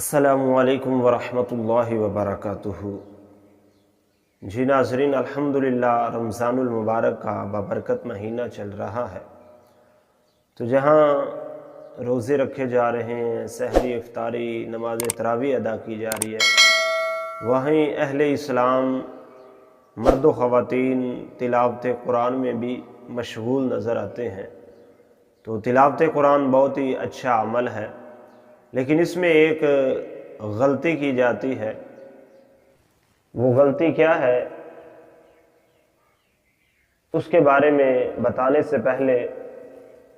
السلام علیکم ورحمۃ اللہ وبرکاتہ۔ جی ناظرین، الحمدللہ رمضان المبارک کا بابرکت مہینہ چل رہا ہے، تو جہاں روزے رکھے جا رہے ہیں، سحری افطاری، نماز تراویح ادا کی جا رہی ہے، وہیں اہل اسلام مرد و خواتین تلاوت قرآن میں بھی مشغول نظر آتے ہیں۔ تو تلاوت قرآن بہت ہی اچھا عمل ہے، لیکن اس میں ایک غلطی کی جاتی ہے۔ وہ غلطی کیا ہے، اس کے بارے میں بتانے سے پہلے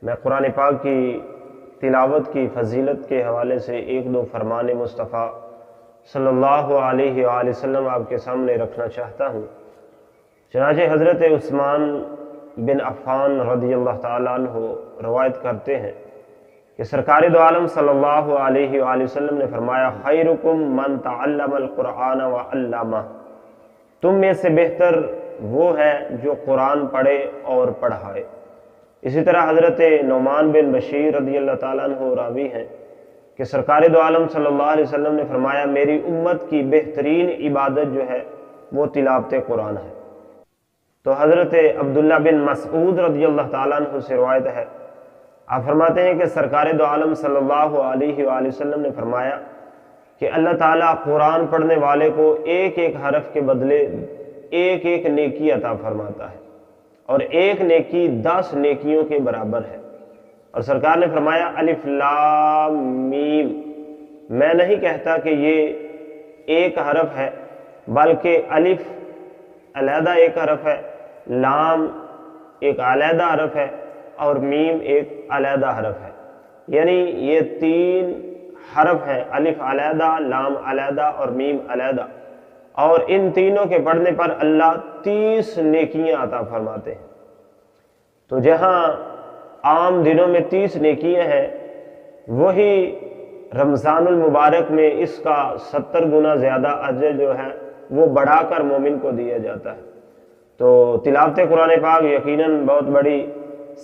میں قرآن پاک کی تلاوت کی فضیلت کے حوالے سے ایک دو فرمان مصطفیٰ صلی اللہ علیہ وآلہ وسلم آپ کے سامنے رکھنا چاہتا ہوں۔ چنانچہ حضرت عثمان بن عفان رضی اللہ تعالیٰ عنہ روایت کرتے ہیں کہ سرکار دو عالم صلی اللہ علیہ وآلہ وسلم نے فرمایا، خیرکم من تعلم القرآن وعلمہ، تم میں سے بہتر وہ ہے جو قرآن پڑھے اور پڑھائے۔ اسی طرح حضرت نعمان بن بشیر رضی اللہ تعالیٰ عنہ راوی ہیں کہ سرکار دو عالم صلی اللہ علیہ وسلم نے فرمایا، میری امت کی بہترین عبادت جو ہے وہ تلاوت قرآن ہے۔ تو حضرت عبداللہ بن مسعود رضی اللہ تعالیٰ عنہ سے روایت ہے، آپ فرماتے ہیں کہ سرکار دو عالم صلی اللہ علیہ وآلہ وسلم نے فرمایا کہ اللہ تعالیٰ قرآن پڑھنے والے کو ایک ایک حرف کے بدلے ایک ایک نیکی عطا فرماتا ہے، اور ایک نیکی 10 نیکیوں کے برابر ہے۔ اور سرکار نے فرمایا، الف لام میم، میں نہیں کہتا کہ یہ ایک حرف ہے، بلکہ الف علیحدہ ایک حرف ہے، لام ایک علیحدہ حرف ہے، اور میم ایک علیحدہ حرف ہے۔ یعنی یہ 3 حرف ہیں، الف علیحدہ، لام علیحدہ اور میم علیحدہ، اور ان تینوں کے پڑھنے پر اللہ 30 نیکیاں عطا فرماتے ہیں۔ تو جہاں عام دنوں میں 30 نیکیاں ہیں، وہی رمضان المبارک میں اس کا 70 گنا زیادہ اجر جو ہے وہ بڑھا کر مومن کو دیا جاتا ہے۔ تو تلاوت قرآن پاک یقیناً بہت بڑی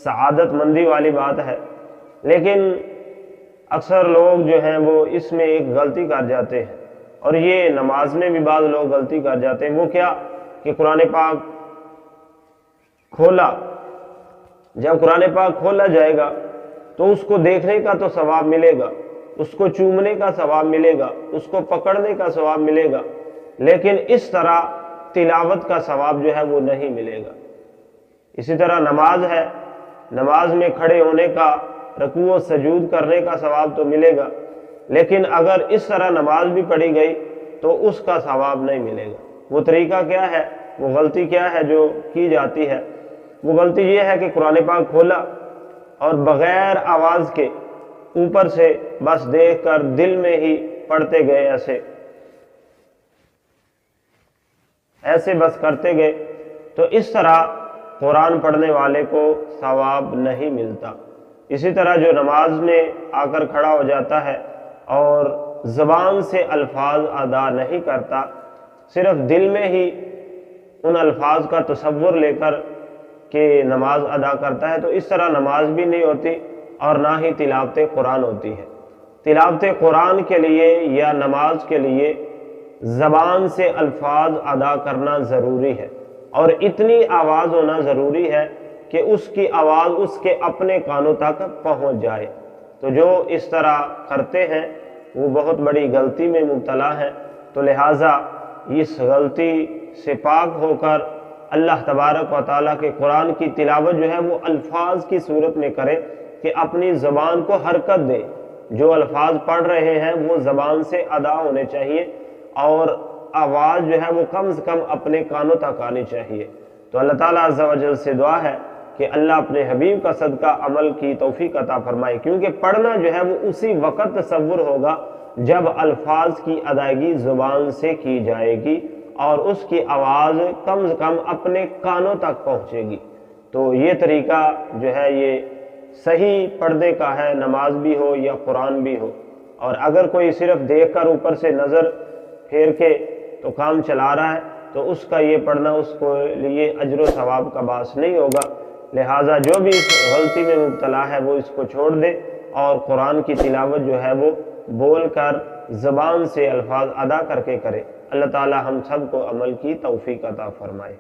سعادت مندی والی بات ہے، لیکن اکثر لوگ جو ہیں وہ اس میں ایک غلطی کر جاتے ہیں، اور یہ نماز میں بھی بعض لوگ غلطی کر جاتے ہیں۔ وہ کیا کہ قرآن پاک کھولا، جب قرآن پاک کھولا جائے گا تو اس کو دیکھنے کا تو ثواب ملے گا، اس کو چومنے کا ثواب ملے گا، اس کو پکڑنے کا ثواب ملے گا، لیکن اس طرح تلاوت کا ثواب جو ہے وہ نہیں ملے گا۔ اسی طرح نماز ہے، نماز میں کھڑے ہونے کا، رکوع و سجود کرنے کا ثواب تو ملے گا، لیکن اگر اس طرح نماز بھی پڑھی گئی تو اس کا ثواب نہیں ملے گا۔ وہ طریقہ کیا ہے، وہ غلطی کیا ہے جو کی جاتی ہے؟ وہ غلطی یہ ہے کہ قرآن پاک کھولا اور بغیر آواز کے اوپر سے بس دیکھ کر دل میں ہی پڑھتے گئے، ایسے بس کرتے گئے، تو اس طرح قرآن پڑھنے والے کو ثواب نہیں ملتا۔ اسی طرح جو نماز میں آ کر کھڑا ہو جاتا ہے اور زبان سے الفاظ ادا نہیں کرتا، صرف دل میں ہی ان الفاظ کا تصور لے کر کہ نماز ادا کرتا ہے، تو اس طرح نماز بھی نہیں ہوتی اور نہ ہی تلاوت قرآن ہوتی ہے۔ تلاوت قرآن کے لیے یا نماز کے لیے زبان سے الفاظ ادا کرنا ضروری ہے، اور اتنی آواز ہونا ضروری ہے کہ اس کی آواز اس کے اپنے کانوں تک پہنچ جائے۔ تو جو اس طرح کرتے ہیں وہ بہت بڑی غلطی میں مبتلا ہے۔ تو لہٰذا اس غلطی سے پاک ہو کر اللہ تبارک و تعالیٰ کے قرآن کی تلاوت جو ہے وہ الفاظ کی صورت میں کریں، کہ اپنی زبان کو حرکت دے، جو الفاظ پڑھ رہے ہیں وہ زبان سے ادا ہونے چاہیے، اور آواز جو ہے وہ کم سے کم اپنے کانوں تک آنی چاہیے۔ تو اللہ تعالیٰ عز و جل سے دعا ہے کہ اللہ اپنے حبیب کا صدقہ عمل کی توفیق عطا فرمائے، کیونکہ پڑھنا جو ہے وہ اسی وقت تصور ہوگا جب الفاظ کی ادائیگی زبان سے کی جائے گی اور اس کی آواز کم سے کم اپنے کانوں تک پہنچے گی۔ تو یہ طریقہ جو ہے یہ صحیح پڑھنے کا ہے، نماز بھی ہو یا قرآن بھی ہو۔ اور اگر کوئی صرف دیکھ کر اوپر سے نظر پھیر کے تو کام چلا رہا ہے، تو اس کا یہ پڑھنا اس کو لیے اجر و ثواب کا باعث نہیں ہوگا۔ لہٰذا جو بھی اس غلطی میں مبتلا ہے وہ اس کو چھوڑ دے، اور قرآن کی تلاوت جو ہے وہ بول کر زبان سے الفاظ ادا کر کے کرے۔ اللہ تعالی ہم سب کو عمل کی توفیق عطا فرمائے۔